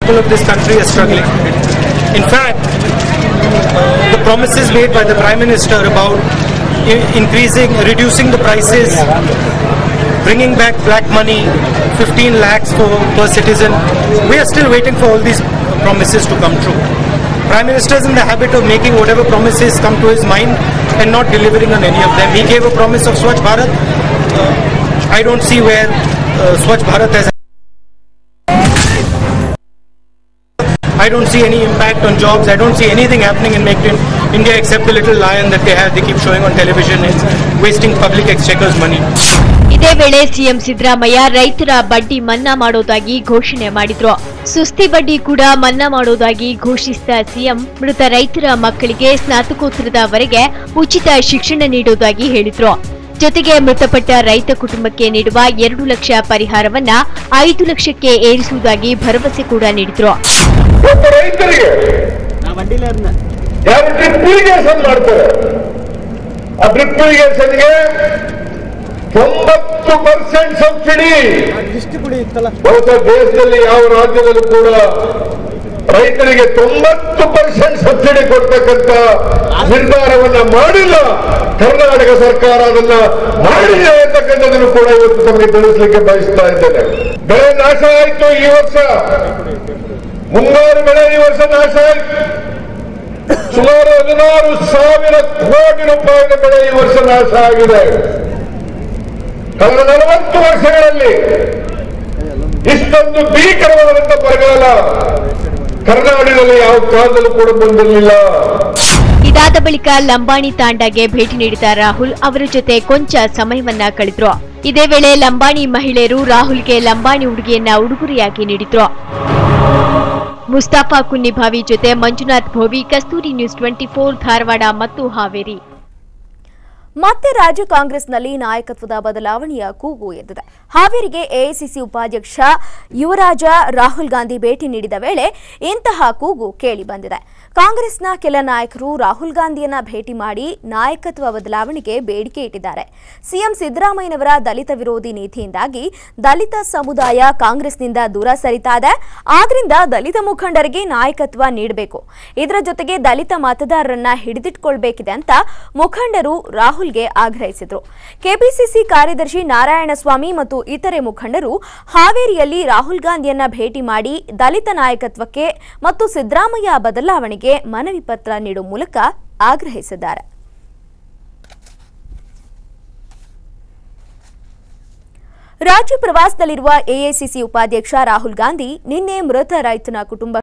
People of this country are struggling. In fact, the promises made by the Prime Minister about reducing the prices, bringing back black money, 15 lakhs per citizen, we are still waiting for all these promises to come true. Prime Minister is in the habit of making whatever promises come to his mind and not delivering on any of them. He gave a promise of Swachh Bharat. I don't see where Swachh Bharat has. I don't see any impact on jobs. I don't see anything happening in Make in India except the little lion that they keep showing on television. It's wasting public exchequer's money. ಇದೇ ವೇಳೆ CM Siddaramaiah ರೈತರ ಬಡ್ಡಿ ಮನ್ನಾ ಮಾಡೋದಾಗಿ ಘೋಷಣೆ ಮಾಡಿದ್ರು. ಸುಸ್ತಿ ಬಡ್ಡಿ ಕೂಡ ಮನ್ನಾ ಮಾಡೋದಾಗಿ ಘೋಷಿಸಿದ ಸಿಎಂ ಮೃತ ರೈತರ ಮಕ್ಕಳಿಗೆ ಸ್ನಾತಕೋತ್ತರದವರೆಗೆ ಉಚಿತ ಶಿಕ್ಷಣ ನೀಡುವುದಾಗಿ ಹೇಳಿದ್ರು. ಜೊತೆಗೆ ಮೃತಪಟ್ಟ ರೈತ ಕುಟುಂಬಕ್ಕೆ ನೀಡುವ 2 ಲಕ್ಷ ಪರಿಹಾರವನ್ನ 5 ಲಕ್ಷಕ್ಕೆ ಏರಿಸುವುದಾಗಿ ಭರವಸೆ ಕೂಡ ನೀಡಿದ್ರು. ರೈತರಿಗೆ ಯಾರು ಡ್ರಿಪ್ ಇರಿಗೇಷನ್ ಮಾಡ್ತಾರೆ, ಆ ಡ್ರಿಪ್ ಇರಿಗೇಷನ್ಗೆ 90% ಸಬ್ಸಿಡಿ. ಬಹುಶಃ ದೇಶದಲ್ಲಿ ಯಾವ ರಾಜ್ಯದಲ್ಲೂ ಕೂಡ ರೈತರಿಗೆ 90% ಸಬ್ಸಿಡಿ ಕೊಡ್ತಕ್ಕಂಥ ನಿರ್ಧಾರವನ್ನ ಮಾಡಿಲ್ಲ. ಕರ್ನಾಟಕ ಸರ್ಕಾರ ಅದನ್ನ ಮಾಡಿದೆ ಅಂತಕ್ಕಂಥದ್ದನ್ನು ಕೂಡ ಇವತ್ತು ತಮಗೆ ತಿಳಿಸಲಿಕ್ಕೆ ಬಯಸ್ತಾ ಇದ್ದೇನೆ. ಬೆಳೆ ನಾಶ ಆಯಿತು ಈ ವರ್ಷ, ಮುಂಗಾರು ಬೆಳೆ ಈ ವರ್ಷ ನಾಶ ಆಯಿತು. ಸುಮಾರು 16,000 ಕೋಟಿ ರೂಪಾಯಿಗಳ ಬೆಳೆ ಈ ವರ್ಷ ನಾಶ ಆಗಿದೆ. ಕಳೆದ 40 ವರ್ಷಗಳಲ್ಲಿ ಇಷ್ಟೊಂದು ಭೀಕರವಾದಂತ ಬರಗಾಲ ಕರ್ನಾಟಕದಲ್ಲಿ ಯಾವ ಕಾಲದಲ್ಲೂ ಕೂಡ ಬಂದಿರಲಿಲ್ಲ. ಇದಾದ ಬಳಿಕ ಲಂಬಾಣಿ ತಾಂಡಾಗೆ ಭೇಟಿ ನೀಡಿದ ರಾಹುಲ್ ಅವರ ಜೊತೆ ಕೊಂಚ ಸಮಯವನ್ನ ಕಳೆದ್ರು. ಇದೇ ವೇಳೆ ಲಂಬಾಣಿ ಮಹಿಳೆಯರು ರಾಹುಲ್ಗೆ ಲಂಬಾಣಿ ಉಡುಗೆಯನ್ನ ಉಡುಗೊರೆಯಾಗಿ ನೀಡಿದ್ರು. ಮುಸ್ತಾಫಾ ಕುನ್ನಿಭಾವಿ ಜೊತೆ ಮಂಜುನಾಥ್ ಭೋವಿ, ಕಸ್ತೂರಿ ನ್ಯೂಸ್ 24 ಧಾರವಾಡ ಮತ್ತು ಹಾವೇರಿ. ಮತ್ತೆ ರಾಜ್ಯ ಕಾಂಗ್ರೆಸ್ನಲ್ಲಿ ನಾಯಕತ್ವದ ಬದಲಾವಣೆಯ ಕೂಗು ಎದ್ದಿದೆ. ಹಾವೇರಿಗೆ ಎಐಸಿಸಿ ಉಪಾಧ್ಯಕ್ಷ ಯುವರಾಜ ರಾಹುಲ್ ಗಾಂಧಿ ಭೇಟಿ ನೀಡಿದ ವೇಳೆ ಇಂತಹ ಕೂಗು ಕೇಳಿ ಬಂದಿದೆ. ಕಾಂಗ್ರೆಸ್ನ ಕೆಲ ನಾಯಕರು ರಾಹುಲ್ ಗಾಂಧಿಯನ್ನ ಭೇಟಿ ಮಾಡಿ ನಾಯಕತ್ವ ಬದಲಾವಣೆಗೆ ಬೇಡಿಕೆ ಇಟ್ಟಿದ್ದಾರೆ. ಸಿಎಂ ಸಿದ್ದರಾಮಯ್ಯನವರ ದಲಿತ ವಿರೋಧಿ ನೀತಿಯಿಂದಾಗಿ ದಲಿತ ಸಮುದಾಯ ಕಾಂಗ್ರೆಸ್ನಿಂದ ದೂರ ಸರಿತಾ ಇದೆ. ಆದ್ರಿಂದ ದಲಿತ ಮುಖಂಡರಿಗೆ ನಾಯಕತ್ವ ನೀಡಬೇಕು, ಇದರ ಜೊತೆಗೆ ದಲಿತ ಮತದಾರರನ್ನ ಹಿಡಿದಿಟ್ಕೊಳ್ಬೇಕಿದೆ ಅಂತ ಮುಖಂಡರು ರಾಹುಲ್ಗೆ ಆಗ್ರಹಿಸಿದರು. ಕೆಪಿಸಿಸಿ ಕಾರ್ಯದರ್ಶಿ ನಾರಾಯಣಸ್ವಾಮಿ ಮತ್ತು ಇತರೆ ಮುಖಂಡರು ಹಾವೇರಿಯಲ್ಲಿ ರಾಹುಲ್ ಗಾಂಧಿಯನ್ನ ಭೇಟಿ ಮಾಡಿ ದಲಿತ ನಾಯಕತ್ವಕ್ಕೆ ಮತ್ತು ಸಿದ್ದರಾಮಯ್ಯ ಬದಲಾವಣೆಗೆ ಮನವಿ ಪತ್ರ ನೀಡುವ ಮೂಲಕ ಆಗ್ರಹಿಸಿದ್ದಾರೆ. ರಾಜ್ಯ ಪ್ರವಾಸದಲ್ಲಿರುವ ಎಐಸಿಸಿ ಉಪಾಧ್ಯಕ್ಷ ರಾಹುಲ್ ಗಾಂಧಿ ನಿನ್ನೆ ಮೃತ ರೈತನ ಕುಟುಂಬ